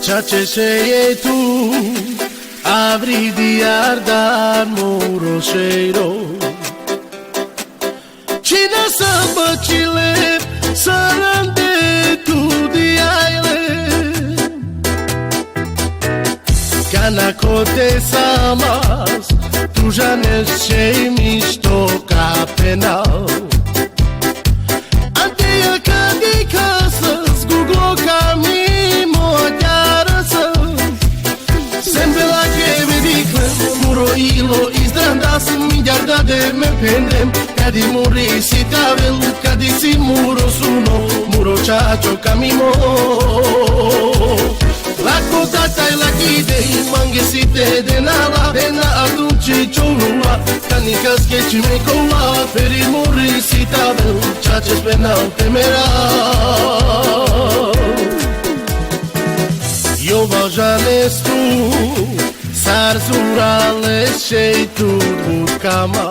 ceea ce sei tu avrei di ardar moroseiro Cine să băcile să rânde tu di aile Cana cote samas tu já ne sei misto ca penal Anteia cadi casas Google camimo chiarăță Sempre la che vedi muro ilo izdandas miliarda de me pendem Cadi muri si tavel cadi si muro suno muro chacho camimo La cotata e la chidei manghesite de na atunci ciolua Canicas che ci me cola per il muri si tavel chacho spenal temeral Io vajanes tu sarzurale sei tu burkama